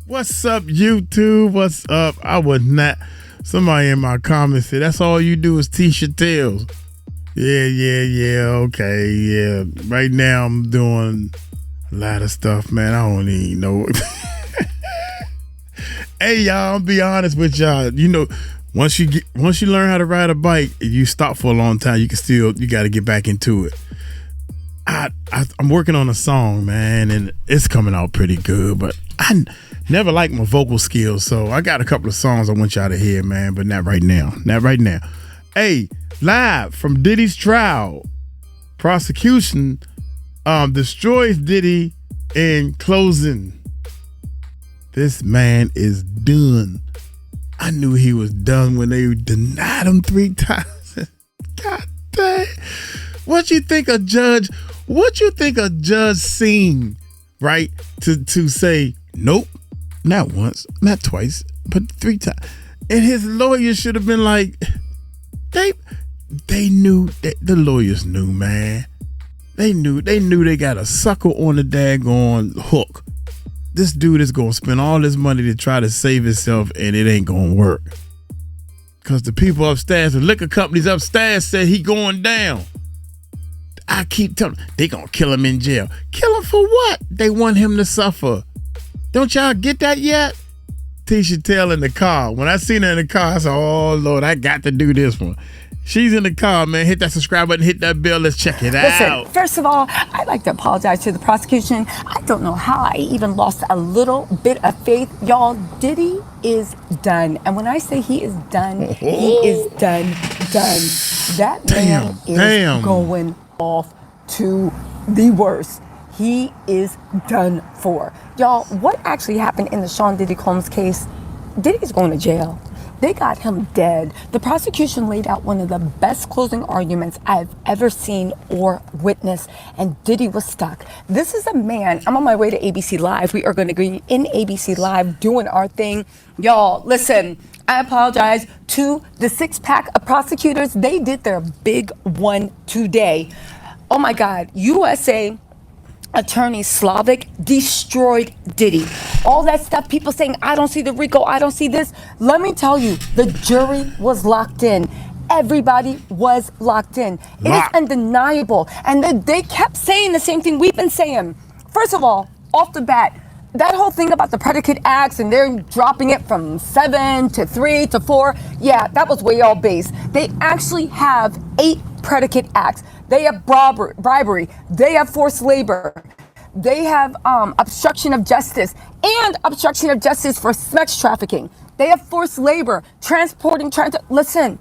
What's up, YouTube? What's up? I was not. Somebody in my comments said, that's all you do is teach your tales. Yeah. Okay, yeah. Right now I'm doing a lot of stuff, man. I don't even know. Hey, y'all, I'll be honest with y'all. You know, once you learn how to ride a bike, you stop for a long time. You got to get back into it. I'm working on a song, man, and it's coming out pretty good, but I never liked my vocal skills, so I got a couple of songs I want y'all to hear, man, but not right now. Hey, live from Diddy's trial, Prosecution destroys Diddy in closing. This man is done. I knew he was done when they denied him 3 times. God dang. What you think a judge seen, right? To say, nope, not once, not twice, but 3 times. And his lawyer should have been like, they knew, the lawyers knew, man. They knew they got a sucker on the daggone hook. This dude is going to spend all this money to try to save himself, and it ain't going to work. Because the people upstairs, the liquor companies upstairs said he going down. I keep telling them, they gonna kill him in jail. Kill him for what? They want him to suffer. Don't y'all get that yet? Tisha Tell in the car. When I seen her in the car, I said, oh, Lord, I got to do this one. She's in the car, man. Hit that subscribe button, hit that bell. Let's check it out. Listen, first of all, I'd like to apologize to the prosecution. I don't know how I even lost a little bit of faith. Y'all, Diddy is done. And when I say he is done, he is done. That man is going off to the worst. He is done for. Y'all, what actually happened in the Sean Diddy Combs case? Diddy's going to jail. They got him dead. The prosecution laid out one of the best closing arguments I've ever seen or witnessed, and Diddy was stuck. This is a man. I'm on my way to ABC Live. We are going to be in ABC Live doing our thing. Y'all, listen, I apologize to the 6-pack of prosecutors. They did their big one today. Oh my God, USA Attorney Slavic destroyed Diddy. All that stuff, people saying, I don't see the RICO, I don't see this. Let me tell you, the jury was locked in. Everybody was locked in. It is undeniable. And they kept saying the same thing we've been saying. First of all, off the bat, that whole thing about the Predicate acts and they're dropping it from 7 to 3 to 4, yeah, that was way all base. They actually have 8 Predicate acts. They have bribery, they have forced labor, they have obstruction of justice and obstruction of justice for sex trafficking. They have forced labor, listen,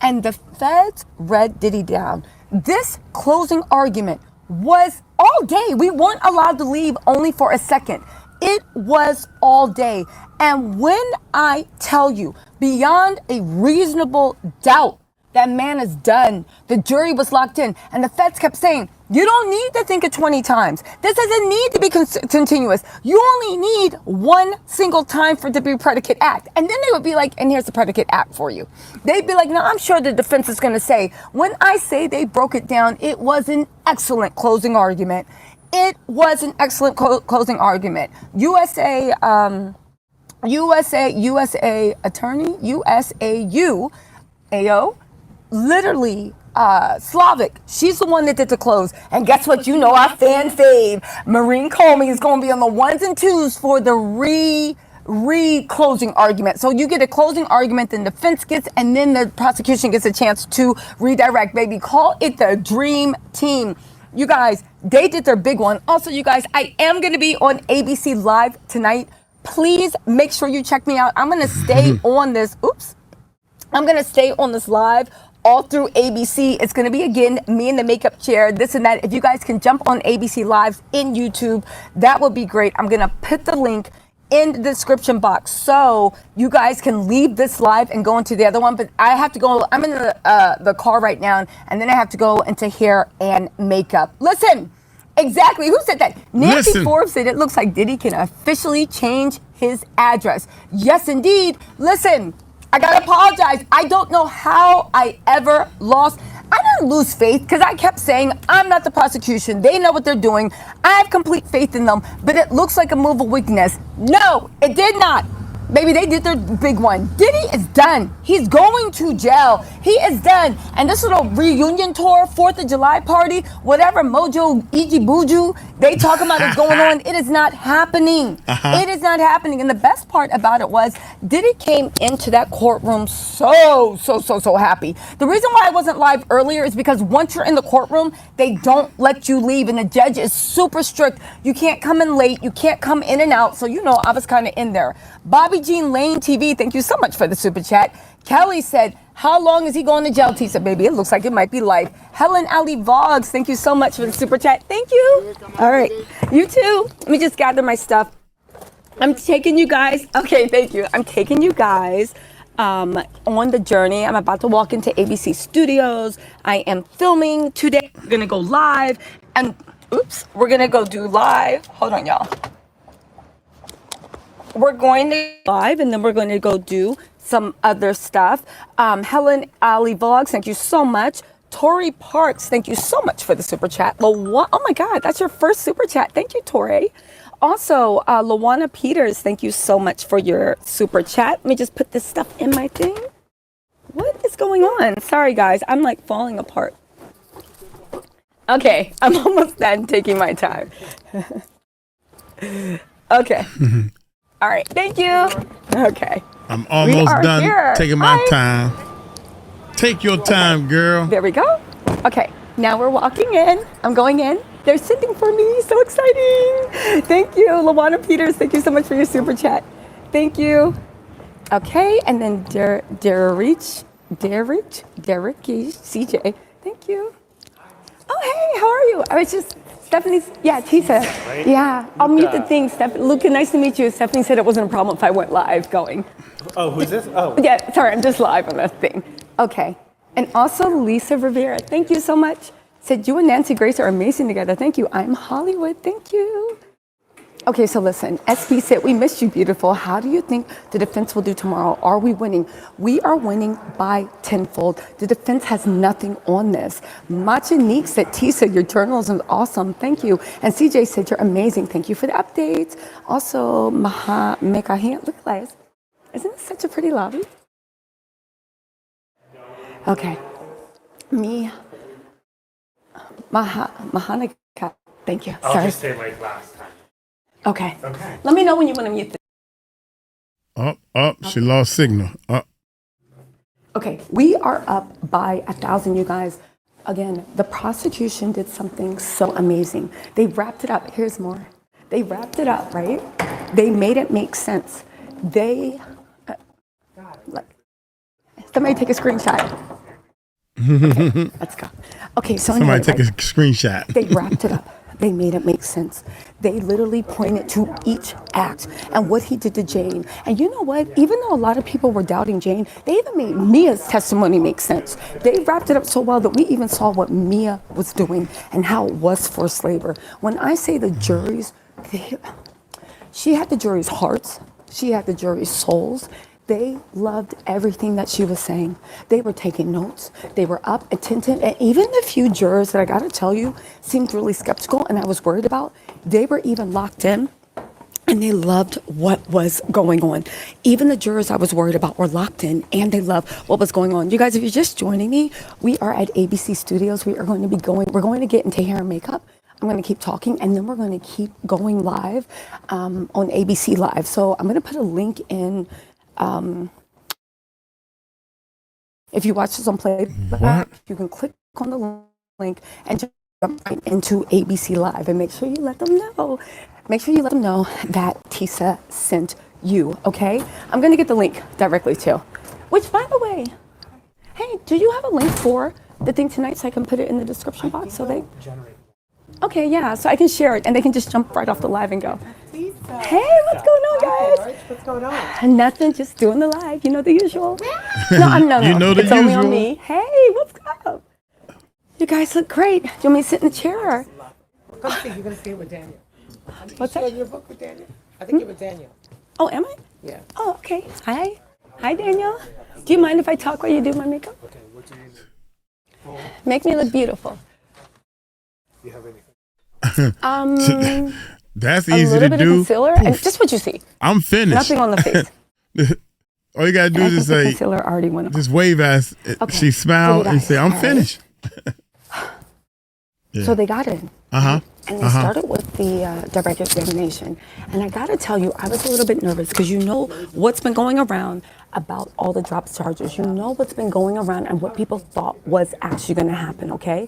and the feds read Diddy down. This closing argument was all day. We weren't allowed to leave only for a second. It was all day. And when I tell you, beyond a reasonable doubt, that man is done. The jury was locked in. And the feds kept saying, you don't need to think it 20 times. This doesn't need to be continuous. You only need one single time for it to be a predicate act. And then they would be like, and here's the predicate act for you. They'd be like, no, I'm sure the defense is going to say, when I say they broke it down, it was an excellent closing argument. It was an excellent closing argument. USA attorney, AO, literally, Slavic, she's the one that did the close. And guess what? You know, our fan fave, Marine Comey, is going to be on the 1s and 2s for the closing argument. So you get a closing argument, then the defense gets, and then the prosecution gets a chance to redirect, baby. Call it the dream team. You guys, they did their big one. Also, you guys, I am going to be on ABC Live tonight. Please make sure you check me out. I'm going to stay on this. I'm going to stay on this live all through ABC. It's going to be, again, me in the makeup chair, this and that. If you guys can jump on ABC Live in YouTube, that would be great. I'm going to put the link in the description box so you guys can leave this live and go into the other one. But I have to go. I'm in the car right now, and then I have to go into hair and makeup. Listen, exactly. Who said that? Nancy Forbes said it looks like Diddy can officially change his address. Yes, indeed. Listen, I gotta apologize. I don't know how I ever lost. I didn't lose faith because I kept saying, I'm not the prosecution. They know what they're doing. I have complete faith in them, but it looks like a move of weakness. No, it did not. Baby, they did their big one. Diddy is done. He's going to jail. He is done. And this little reunion tour, 4th of July party, whatever mojo, Iji Buju, they talk about is going on. It is not happening. It is not happening. And the best part about it was Diddy came into that courtroom so happy. The reason why I wasn't live earlier is because once you're in the courtroom, they don't let you leave. And the judge is super strict. You can't come in late. You can't come in and out. So, you know, I was kind of in there. Bobby Jean Lane TV, thank you so much for the super chat. Kelly said, how long is he going to jail? Tisa, baby, it looks like it might be life. Helen Ali Vlogs, thank you so much for the super chat. Thank you. All right, you too. Let me just gather my stuff. I'm taking you guys. Okay, thank you. I'm taking you guys on the journey. I'm about to walk into ABC Studios. I am filming today. We're gonna go live, and we're gonna go do live. Hold on, y'all. We're going to live, and then we're going to go do some other stuff. Helen Ali Vlogs, thank you so much. Tori Parks, thank you so much for the super chat. Oh my God, that's your first super chat. Thank you, Tori. Also, Lawana Peters, thank you so much for your super chat. Let me just put this stuff in my thing. What is going on? Sorry, guys, I'm like falling apart. Okay, I'm almost done taking my time. Okay. All right, thank you. Okay. I'm almost done taking my time. Take your time, girl. There we go. Okay, now we're walking in. I'm going in. They're sitting for me. So exciting. Thank you, Lawana Peters. Thank you so much for your super chat. Thank you. Okay, and then Derek, CJ. Thank you. Oh, hey, how are you? I was just... Stephanie's, Tisa. Right? Yeah, I'll mute the thing. Luca, nice to meet you. Stephanie said it wasn't a problem if I went live going. Oh, who's this? Oh. Yeah, sorry, I'm just live on that thing. Okay. And also Lisa Rivera, thank you so much. Said you and Nancy Grace are amazing together. Thank you. I'm Hollywood. Thank you. Okay, so listen, SP said, we missed you, beautiful. How do you think the defense will do tomorrow? Are we winning? We are winning by tenfold. The defense has nothing on this. Machinique said, Tisa, your journalism is awesome. Thank you. And CJ said, you're amazing. Thank you for the updates. Also, Mekahan, look guys. Isn't this such a pretty lobby? Okay. Mahanika, thank you. I'll Sorry. just say like last time. Okay. Let me know when you want to mute this. She lost signal. Okay, we are up by 1,000, you guys. Again, the prosecution did something so amazing. They wrapped it up. Here's more. They wrapped it up, right? They made it make sense. Somebody take a screenshot. Okay, let's go. Okay, so somebody take a screenshot. They wrapped it up. They made it make sense. They literally pointed to each act and what he did to Jane. And you know what? Even though a lot of people were doubting Jane, they even made Mia's testimony make sense. They wrapped it up so well that we even saw what Mia was doing and how it was forced labor. When I say the juries, she had the jury's hearts. She had the jury's souls. They loved everything that she was saying. They were taking notes. They were up, attentive. And even the few jurors that I got to tell you seemed really skeptical and I was worried about, they were even locked in and they loved what was going on. Even the jurors I was worried about were locked in and they loved what was going on. You guys, if you're just joining me, we are at ABC Studios. We're going to get into hair and makeup. I'm going to keep talking and then we're going to keep going live on ABC Live. So I'm going to put a link in. If you watch this on playback, you can click on the link and jump right into ABC Live and make sure you let them know. Make sure you let them know that Tisa sent you, okay? I'm going to get the link directly too. Which, by the way, hey, do you have a link for the thing tonight so I can put it in the description box? Okay, yeah, so I can share it and they can just jump right off the live and go. Hey, what's going on, guys? What's going on? Nothing, just doing the live. You know the usual. No. You know the it's usual. Only on me. Hey, what's up? You guys look great. Do you want me to sit in the chair? Come see. You're gonna see it with Daniel. What's that? Your book with Daniel. I think you're with Daniel. Oh, am I? Yeah. Oh, okay. Hi, Daniel. Do you mind if I talk while you do my makeup? Okay, what do you need? Make me look beautiful. Do you have anything? That's A easy little to bit do. of concealer, and just what you see. I'm finished. Nothing on the face. All you gotta do I is think the say, concealer already went on. just wave as Okay. she smiled So and say, I'm all right. finished. Yeah. So they got in. Uh-huh. And they started with the direct examination. And I gotta tell you, I was a little bit nervous because you know what's been going around about all the drop charges. You know what's been going around and what people thought was actually gonna happen, okay?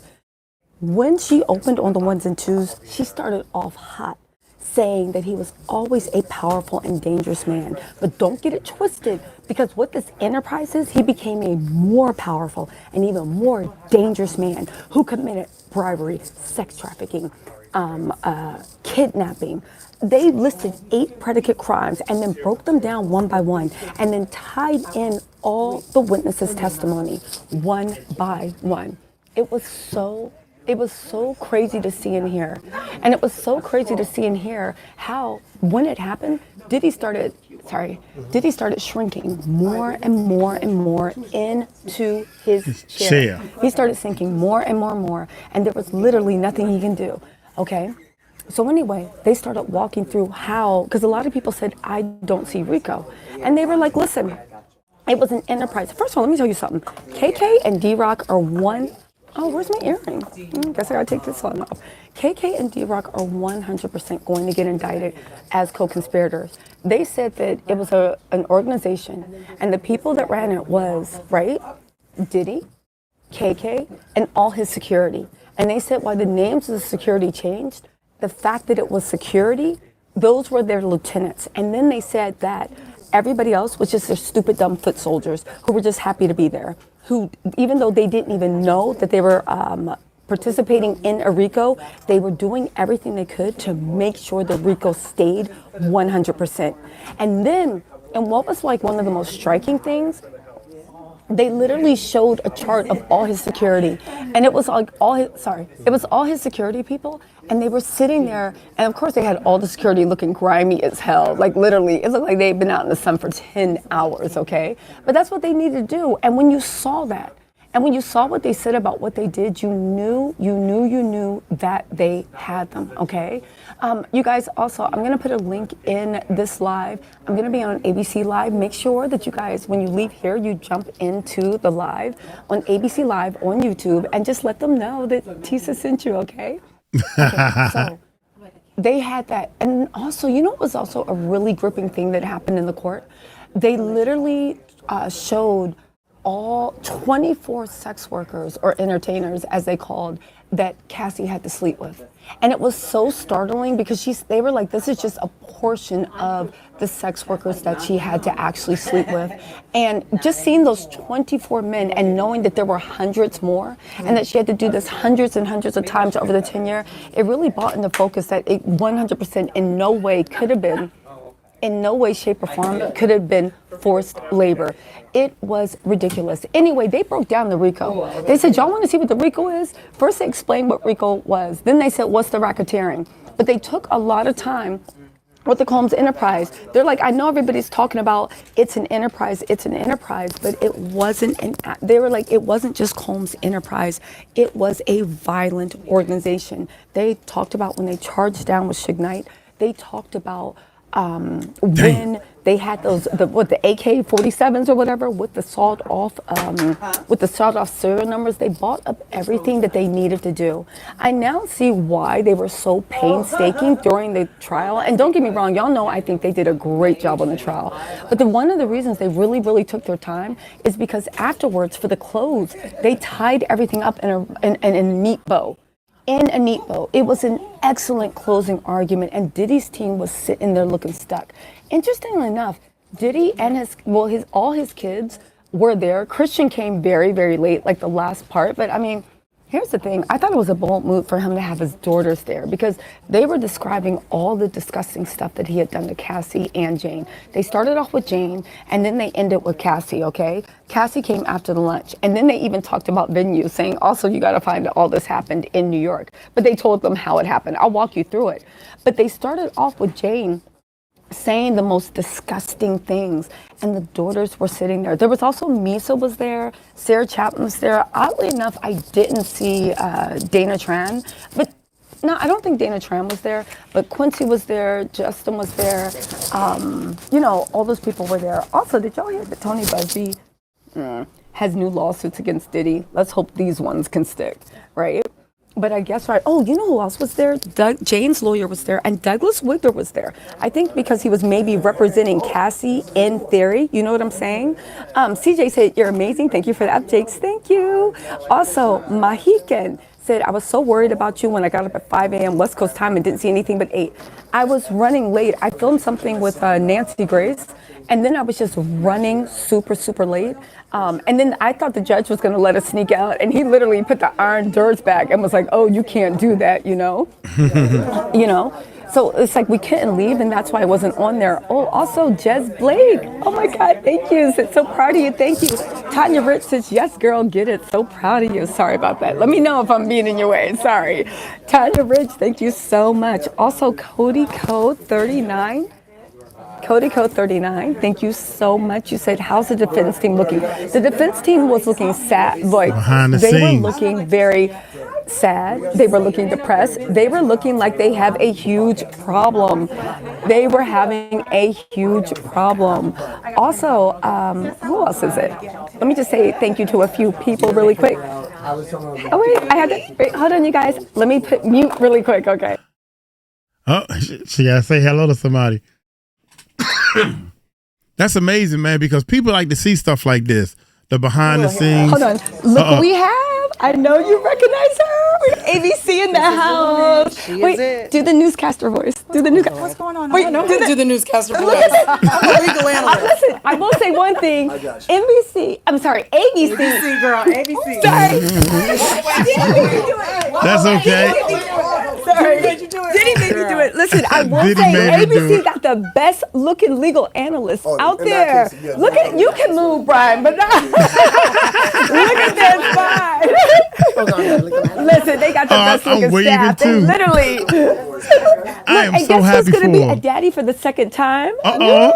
When she opened on the ones and twos, she started off hot, saying that he was always a powerful and dangerous man. But don't get it twisted, because with this enterprise is, he became a more powerful and even more dangerous man who committed bribery, sex trafficking, kidnapping. They listed 8 predicate crimes and then broke them down one by one and then tied in all the witnesses' testimony one by one. It was so crazy to see and hear. And it was so crazy to see and hear how, when it happened, Diddy started shrinking more and more and more into his chair. He started sinking more and more and more, and there was literally nothing he can do, okay? So anyway, they started walking through how, because a lot of people said, I don't see RICO. And they were like, listen, it was an enterprise. First of all, let me tell you something. KK and D-Rock are one. Oh, where's my earring? Guess I gotta take this one off. KK and D-Rock are 100% going to get indicted as co-conspirators. They said that it was an organization, and the people that ran it was, right, Diddy, KK, and all his security. And they said why the names of the security changed, the fact that it was security, those were their lieutenants. And then they said that everybody else was just their stupid, dumb foot soldiers who were just happy to be there, who, even though they didn't even know that they were participating in a RICO, they were doing everything they could to make sure the RICO stayed 100%. And then, and what was like one of the most striking things, they literally showed a chart of all his security, and it was like it was all his security people, and they were sitting there, and of course they had all the security looking grimy as hell, like literally, it looked like they'd been out in the sun for 10 hours, okay? But that's what they needed to do, and when you saw that, and when you saw what they said about what they did, you knew that they had them, okay? You guys, also, I'm gonna put a link in this live. I'm gonna be on ABC Live. Make sure that you guys, when you leave here, you jump into the live on ABC Live on YouTube and just let them know that Tisa sent you, okay? Okay, so they had that. And also, you know what was also a really gripping thing that happened in the court? They literally showed all 24 sex workers or entertainers, as they called, that Cassie had to sleep with. And it was so startling because they were like, this is just a portion of the sex workers that she had to actually sleep with. And just seeing those 24 men and knowing that there were hundreds more and that she had to do this hundreds and hundreds of times over the 10 year, it really brought into focus that it 100% in no way could have been, in no way, shape, or form could have been forced labor. It was ridiculous. Anyway, they broke down the RICO. They said, y'all want to see what the RICO is? First, they explained what RICO was. Then they said, what's the racketeering? But they took a lot of time with the Combs enterprise. They're like, I know everybody's talking about it's an enterprise, but it wasn't. They were like, it wasn't just Combs enterprise. It was a violent organization. They talked about when they charged down with Suge Knight. They talked about when they had the AK-47s or whatever with the sawed-off serial numbers. They bought up everything that they needed to do. I now see why they were so painstaking during the trial. And don't get me wrong, y'all know I think they did a great job on the trial. But one of the reasons they really, really took their time is because afterwards, for the close, they tied everything up in a neat bow. It was an excellent closing argument, and Diddy's team was sitting there looking stuck. Interestingly enough, Diddy and all his kids were there. Christian came very, very late, like the last part, but I mean, here's the thing. I thought it was a bold move for him to have his daughters there because they were describing all the disgusting stuff that he had done to Cassie and Jane. They started off with Jane, and then they ended with Cassie, okay? Cassie came after the lunch, and then they even talked about venues, saying, also, you got to find out all this happened in New York. But they told them how it happened. I'll walk you through it. But they started off with Jane saying the most disgusting things, and the daughters were sitting there. There was also Misa was there, Sarah Chapman was there. Oddly enough, I didn't see Dana Tran, but no, I don't think Dana Tran was there, but Quincy was there, Justin was there, you know, all those people were there. Also, did y'all hear that Tony Busby has new lawsuits against Diddy? Let's hope these ones can stick, right? But I guess, right, oh, you know who else was there? Jane's lawyer was there, and Douglas Wigler was there. I think because he was maybe representing Cassie in theory, you know what I'm saying? CJ said, you're amazing, thank you for that. Jakes, thank you. Also, Mahikan said, I was so worried about you when I got up at 5 a.m. West Coast time and didn't see anything but 8. I was running late. I filmed something with Nancy Grace, and then I was just running super, super late. And then I thought the judge was going to let us sneak out, and he literally put the iron doors back and was like, oh, you can't do that, you know? You know? So it's like we couldn't leave, and that's why I wasn't on there. Oh, also, Jez Blake. Oh, my God, thank you. So proud of you. Thank you. Tanya Rich says, yes, girl, get it. So proud of you. Sorry about that. Let me know if I'm being in your way. Sorry. Tanya Rich, thank you so much. Also, Cody Code 39. Cody Code 39, thank you so much. You said, how's the defense team looking? The defense team was looking sad. Like, behind the they scenes. were looking very sad. They were looking depressed. They were looking like they have a huge problem. They were having a huge problem. Also, who else is it? Let me just say thank you to a few people really quick. Oh, wait, I had to, wait, hold on, you guys. Let me put mute really quick, okay? Oh, she gotta say hello to somebody. That's amazing, man, because people like to see stuff like this. The behind the scenes. Hold on. Look what we have. I know you recognize her. We have ABC in the house. Wait, do the newscaster voice. Do the newscaster. What's going on? Wait, Do the newscaster voice. I'm a legal analyst. Listen, I will say one thing. NBC, I'm sorry, ABC. ABC, girl, ABC. Sorry. That's okay. Sorry. Diddy made me do it. Listen, I will Diddy say made me do ABC it. got the best looking legal analysts out in there. that case, yeah, Look at, you can move, Brian, but not. Look at that spine. Listen, they got the best I'm looking waving staff. They too. literally. I am and so guess happy who's going to for be her. a daddy for the second time? Uh-oh.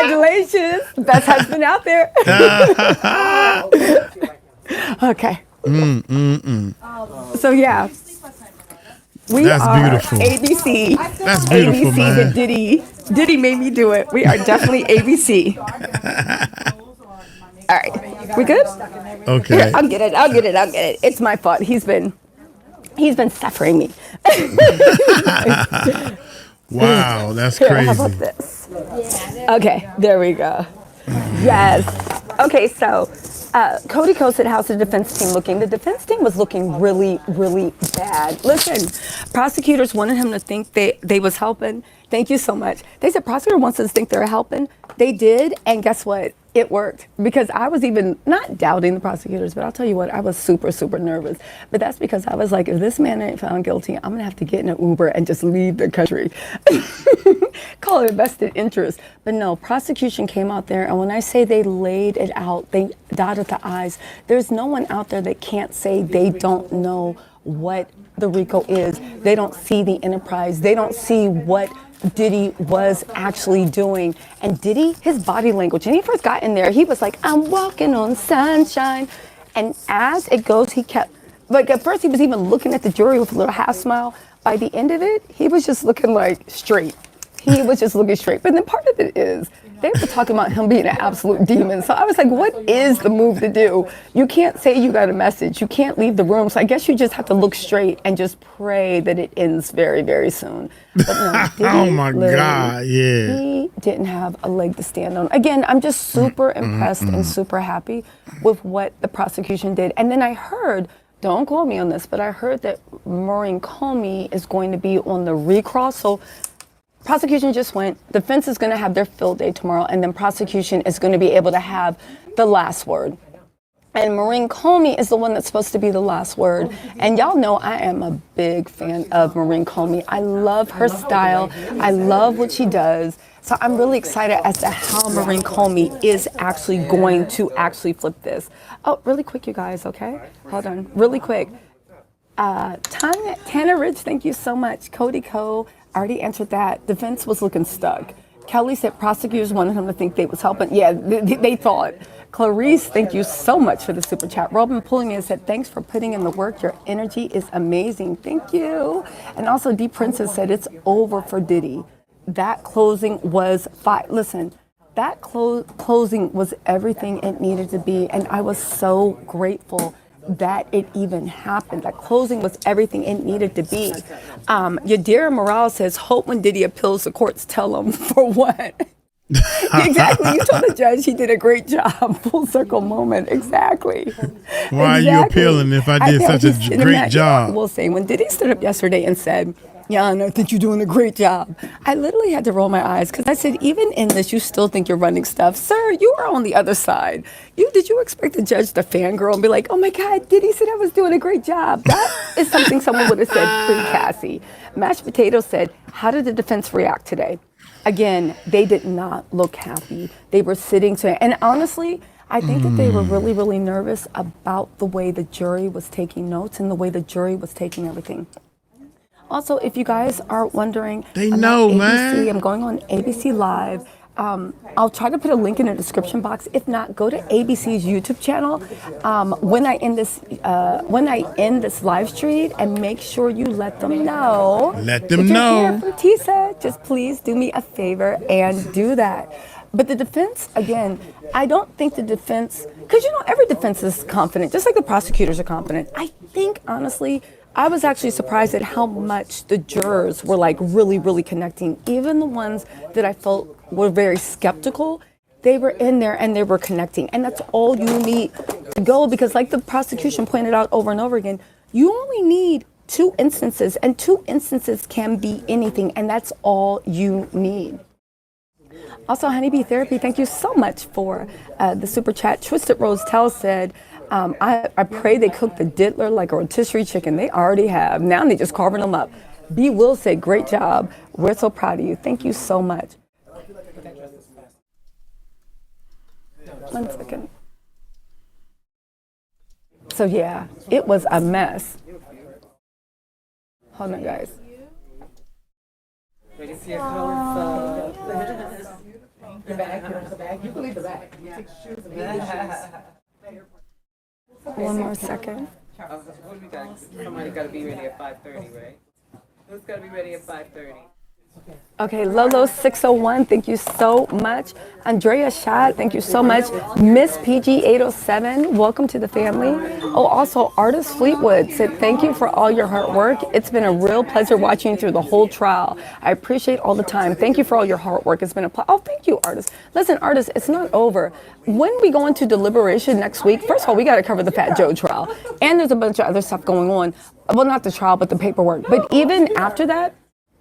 Congratulations. Best husband out there. Okay. So, yeah. We That's are beautiful. ABC. That's beautiful, ABC man. with Diddy. Diddy made me do it. We are definitely ABC. All right. We good? Okay. Here, I'll get it. It's my fault. He's been suffering me. Wow, that's Here, crazy. how about this? Okay, there we go. Yes. Okay, so Cody Ko said, how's the defense team looking? The defense team was looking really, really bad. Listen, prosecutors wanted him to think they was helping. Thank you so much. They said prosecutor wants us to think they're helping. They did, and guess what? It worked, because I was even not doubting the prosecutors, but I'll tell you what, I was super, super nervous. But that's because I was like, if this man ain't found guilty, I'm gonna have to get in an Uber and just leave the country. Call it vested interest. But no, prosecution came out there, and when I say they laid it out, they dotted the I's. There's no one out there that can't say they don't know what the RICO is. They don't see the enterprise. They don't see what Diddy was actually doing. And Diddy, his body language, when he first got in there, he was like, I'm walking on sunshine. And as it goes, he kept, like at first he was even looking at the jury with a little half smile. By the end of it, he was just looking like straight. He was just looking straight. But then part of it is, they were talking about him being an absolute demon. So I was like, what is the move to do? You can't say you got a message. You can't leave the room. So I guess you just have to look straight and just pray that it ends very, very soon. But no, Diddy, Oh my literally, God, yeah. he didn't have a leg to stand on. Again, I'm just super impressed and super happy with what the prosecution did. And then I heard, don't quote me on this, but I heard that Maureen Comey is going to be on the recross. So prosecution just went, defense is going to have their field day tomorrow, and then prosecution is going to be able to have the last word. And Maureen Comey is the one that's supposed to be the last word. And y'all know I am a big fan of Maureen Comey. I love her style. I love what she does. So I'm really excited as to how Maureen Comey is actually going to actually flip this. Oh, really quick, you guys, okay? Hold on, really quick. Tana Rich, thank you so much. Cody Ko, I already answered that. Defense was looking stuck. Kelly said prosecutors wanted him to think they was helping. Yeah, they thought. Clarice, thank you so much for the super chat. Robin Pulling in said, thanks for putting in the work. Your energy is amazing. Thank you. And also, D Princess said, it's over for Diddy. That closing was fine. Listen, that closing was everything it needed to be. And I was so grateful that it even happened. That closing was everything it needed to be. Yadira Morales says, hope when Diddy appeals, the courts tell him for what? Exactly. You told the judge he did a great job. Full circle moment. Exactly. Why are you appealing if I did such a great job? We'll say when Diddy stood up yesterday and said, Jan, I think you're doing a great job. I literally had to roll my eyes because I said, even in this, you still think you're running stuff. Sir, you are on the other side. Did you expect the judge to fangirl and be like, oh my God, Diddy said I was doing a great job? That is something someone would have said pre-Cassie. Mashed Potato said, how did the defense react today? Again, they did not look happy. They were sitting to, and honestly, I think that they were really, really nervous about the way the jury was taking notes and the way the jury was taking everything. Also, if you guys are wondering, they know, man. I'm going on ABC Live. I'll try to put a link in the description box. If not, go to ABC's YouTube channel when I end this live stream, and make sure you let them know. Let them know. If you're here from TISA, just please do me a favor and do that. But the defense, again, I don't think the defense, because every defense is confident, just like the prosecutors are confident. I think, honestly, I was actually surprised at how much the jurors were like really, really connecting. Even the ones that I felt were very skeptical, they were in there and they were connecting. And that's all you need to go, because like the prosecution pointed out over and over again, you only need 2 instances, and 2 instances can be anything, and that's all you need. Also, Honeybee Therapy, thank you so much for the super chat. Twisted Rose Tell said, I pray they cook the diddler like a rotisserie chicken. They already have. Now they just carving them up. B. Will said, great job. We're so proud of you. Thank you so much. 1 second. So yeah, it was a mess. Hold on, guys. Ready to see your colors. The bag. You can leave the bag. You take your shoes and shoes. 1 more second. What do we got? Somebody got to be ready at 5:30, right? Who's got to be ready at 5:30? Okay, Lolo601, thank you so much. Andrea Schott, thank you so much. Miss PG807, welcome to the family. Oh, also, Artist Fleetwood said, thank you for all your hard work. It's been a real pleasure watching you through the whole trial. I appreciate all the time. Thank you for all your hard work. It's been a pleasure. Oh, thank you, Artist. Listen, Artist, it's not over. When we go into deliberation next week, first of all, we got to cover the Fat Joe trial. And there's a bunch of other stuff going on. Well, not the trial, but the paperwork. But even after that,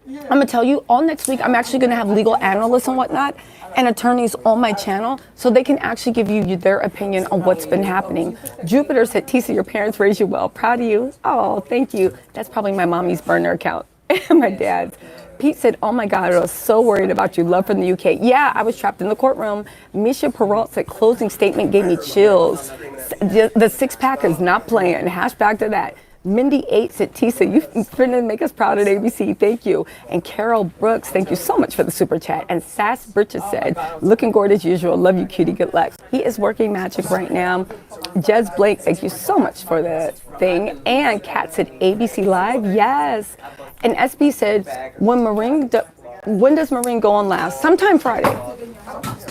I'm going to tell you, all next week, I'm actually going to have legal analysts and whatnot and attorneys on my channel so they can actually give you their opinion on what's been happening. Jupiter said, Tisa, your parents raised you well. Proud of you. Oh, thank you. That's probably my mommy's burner account and my dad's. Pete said, oh my God, I was so worried about you. Love from the UK. Yeah, I was trapped in the courtroom. Misha Peralt said, closing statement gave me chills. The 6-pack is not playing. Hashtag to that. Mindy 8 said, Tisa, you finna make us proud at ABC. Thank you. And Carol Brooks, thank you so much for the super chat. And Sass Bridges said, looking good as usual. Love you, cutie. Good luck. He is working magic right now. Jez Blake, thank you so much for the thing. And Kat said, ABC Live. Yes. And SB said, when does Marine go on last? Sometime Friday.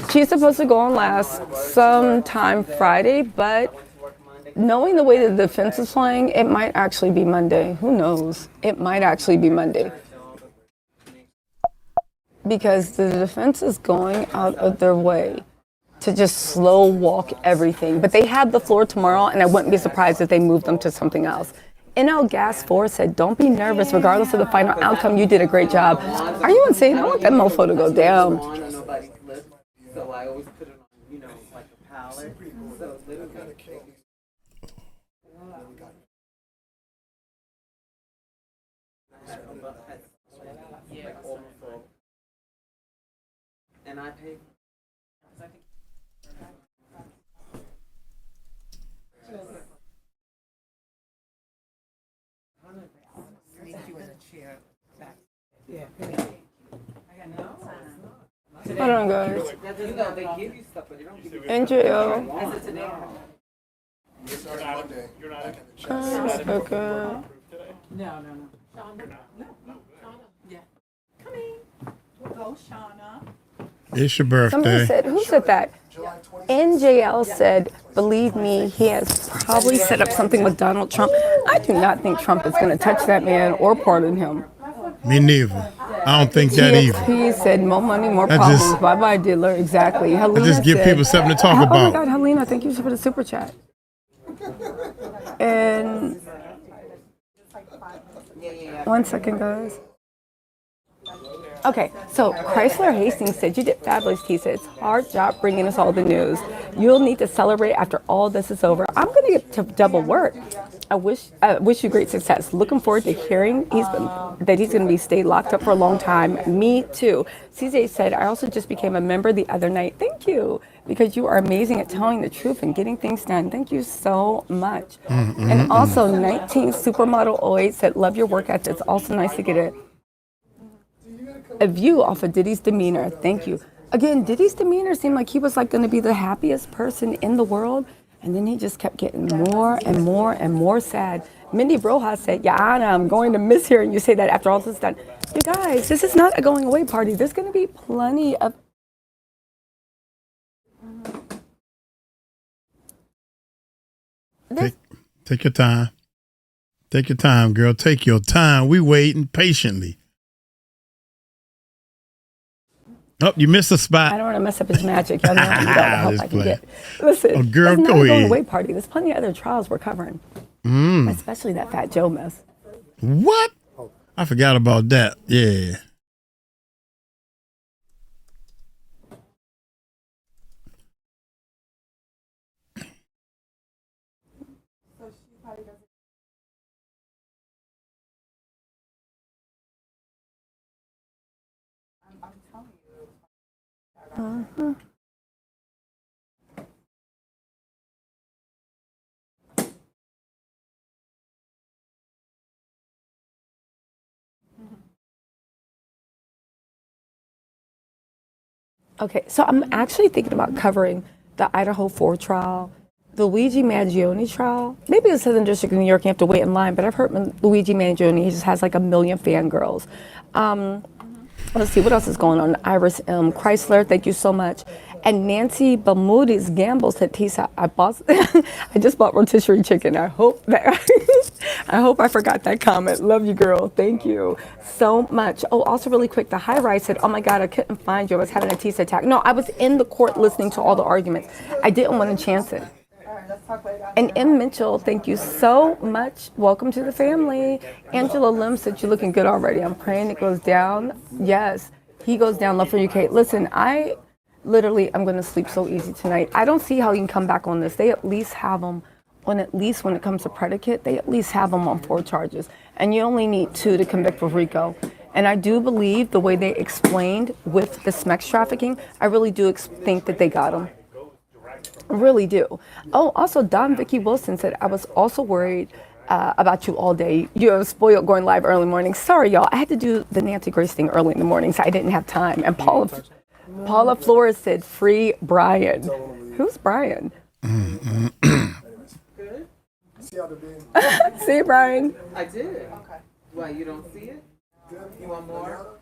She's supposed to go on last sometime Friday, but knowing the way the defense is playing, it might actually be Monday. Who knows? It might actually be Monday. Because the defense is going out of their way to just slow walk everything. But they have the floor tomorrow, and I wouldn't be surprised if they moved them to something else. NL Gas 4 said, don't be nervous. Regardless of the final outcome, you did a great job. Are you insane? I want that mofo to go down. So I always put it on, like a palette. So literally. And I paid. Yeah. Hold on, guys. You know, they give you stuff, but they don't give you In jail. Is it today? Okay. No. It's your Somebody birthday. said, who said that? NJL said, believe me, he has probably set up something with Donald Trump. I do not think Trump is going to touch that man or pardon him. Me neither. I don't think that either. He said, more money, more I problems. just- Bye-bye, dealer. Exactly. Helena just give said, people something to talk Oh my about. God, Helena, thank you for the super chat. And one second, guys. Okay, so Chrysler Hastings said, you did fabulous, T. Said, it's a hard job bringing us all the news. You'll need to celebrate after all this is over. I'm going to get to double work. I wish you great success. Looking forward to hearing that he's going to stay locked up for a long time. Me too. CJ said, I also just became a member the other night. Thank you, because you are amazing at telling the truth and getting things done. Thank you so much. And also 19 Supermodel 08 said, love your work ethic. It's also nice to get a view off of Diddy's demeanor. Thank you. Again, Diddy's demeanor seemed like he was like going to be the happiest person in the world. And then he just kept getting more and more and more sad. Mindy Broha said, yeah, Anna, I'm going to miss hearing you say that after all this is done. You guys, this is not a going away party. There's going to be plenty of... Take your time. Take your time, girl. Take your time. We waiting patiently. Oh, you missed a spot. I don't want to mess up his magic. Y'all know I need all the help Just I can play. get. Listen, Oh, girl, it's not go a going ahead. away party. There's plenty of other trials we're covering. Especially that Fat Joe mess. What? I forgot about that. Yeah. Okay, so I'm actually thinking about covering the Idaho 4 trial, the Luigi Mangione trial. Maybe the Southern District of New York, you have to wait in line, but I've heard Luigi Mangione, he just has like 1 million fangirls. Let's see, what else is going on? Iris M. Chrysler, thank you so much. And Nancy Bamudi's Gamble said, Tisa, I just bought rotisserie chicken. I hope I forgot that comment. Love you, girl. Thank you so much. Oh, also really quick, the high rise said, oh my God, I couldn't find you. I was having a Tisa attack. No, I was in the court listening to all the arguments. I didn't want to chance it. And M. Mitchell, thank you so much. Welcome to the family. Angela Lim said, you're looking good already. I'm praying it goes down. Yes, he goes down. Love for you, Kate. Listen, I'm going to sleep so easy tonight. I don't see how you can come back on this. They at least have them on, at least when it comes to predicate, they at least have them on 4 charges. And you only need 2 to convict for RICO. And I do believe the way they explained with the SMEX trafficking, I really do think that they got them. I really do. Oh, also, Don Vicky Wilson said, I was also worried about you all day. You're spoiled going live early morning. Sorry, y'all. I had to do the Nancy Grace thing early in the morning, so I didn't have time. And Paula Flores said, free Brian. Who's Brian? See, Brian? I did. Okay. Why, you don't see it? You want more?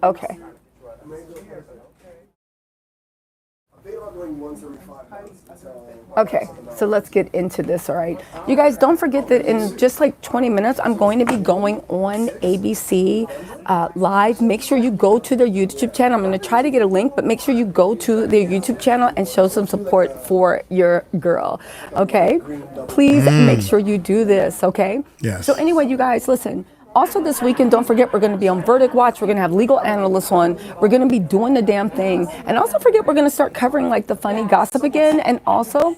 Okay. Okay, so let's get into this, all right? You guys, don't forget that in just like 20 minutes, I'm going to be going on ABC Live. Make sure you go to their YouTube channel. I'm going to try to get a link, but make sure you go to their YouTube channel and show some support for your girl, okay? Please make sure you do this, okay? Yes. So anyway, you guys, listen. Also this weekend, don't forget, we're going to be on Verdict Watch. We're going to have legal analysts on. We're going to be doing the damn thing. And also forget, we're going to start covering like the funny gossip again. And also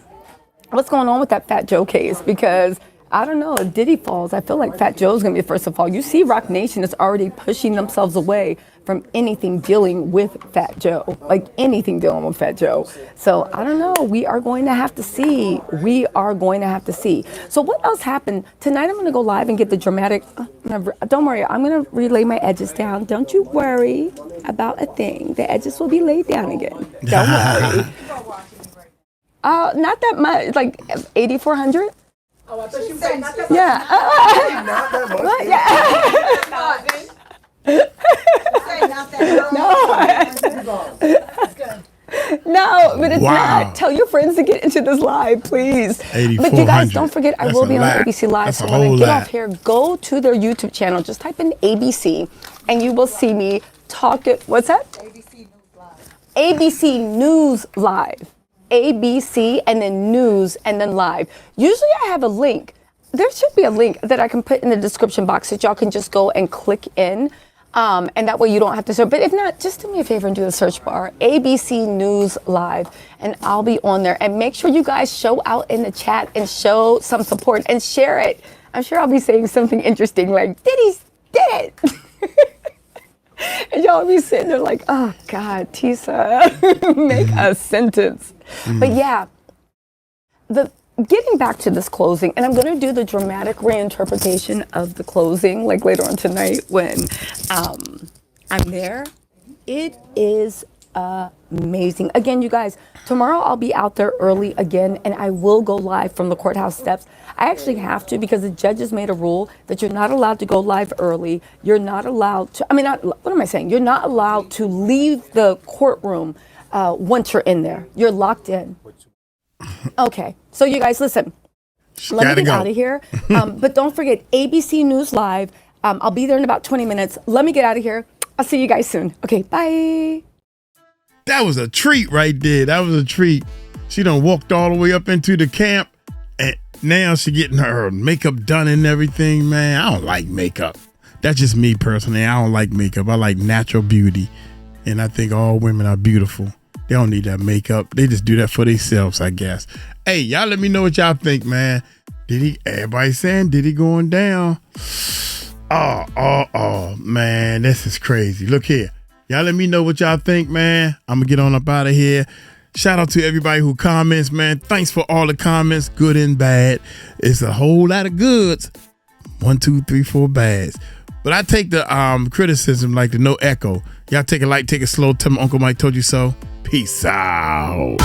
what's going on with that Fat Joe case, because I don't know. If Diddy falls, I feel like Fat Joe's going to be the first to fall. You see Rock Nation is already pushing themselves away from anything dealing with Fat Joe. Like anything dealing with Fat Joe. So I don't know. We are going to have to see. We are going to have to see. So what else happened? Tonight I'm going to go live and get the dramatic. Don't worry. I'm going to relay my edges down. Don't you worry about a thing. The edges will be laid down again. Don't worry. Not that much. Like 8,400. Oh, I thought you said not that Yeah. Not that much. What? Yeah. No, but it's not. Tell your friends to get into this live, please. But you guys, don't forget, I will be on ABC Live. So when I get off here, go to their YouTube channel. Just type in ABC, and you will see me talking. What's that? ABC News Live. ABC News Live. ABC and then News and then Live. Usually I have a link. There should be a link that I can put in the description box that y'all can just go and click in. And that way you don't have to search. But if not, just do me a favor and do the search bar, ABC News Live, and I'll be on there. And make sure you guys show out in the chat and show some support and share it. I'm sure I'll be saying something interesting like, Diddy's did it. And y'all be sitting there like, oh God, Tisa, make a sentence. But yeah, getting back to this closing, and I'm going to do the dramatic reinterpretation of the closing, like later on tonight when I'm there. It is amazing. Again, you guys, tomorrow I'll be out there early again, and I will go live from the courthouse steps. I actually have to because the judges made a rule that you're not allowed to go live early. You're not allowed to, what am I saying? You're not allowed to leave the courtroom once you're in there. You're locked in. Okay, so you guys, listen. Let me get out of here. But don't forget, ABC News Live. I'll be there in about 20 minutes. Let me get out of here. I'll see you guys soon. Okay, bye. That was a treat right there. That was a treat. She done walked all the way up into the camp, and now she getting her makeup done and everything, man. I don't like makeup. That's just me personally. I don't like makeup. I like natural beauty, and I think all women are beautiful. They don't need that makeup. They just do that for themselves, I guess. Hey, y'all let me know what y'all think, man. Everybody saying Diddy going down. Oh, man, this is crazy. Look here. Y'all let me know what y'all think, man. I'm going to get on up out of here. Shout out to everybody who comments, man. Thanks for all the comments, good and bad. It's a whole lot of goods. 1, 2, 3, 4 bads. But I take the criticism like the no echo. Y'all take it light, take it slow. Tell me Uncle Mike told you so. Peace out.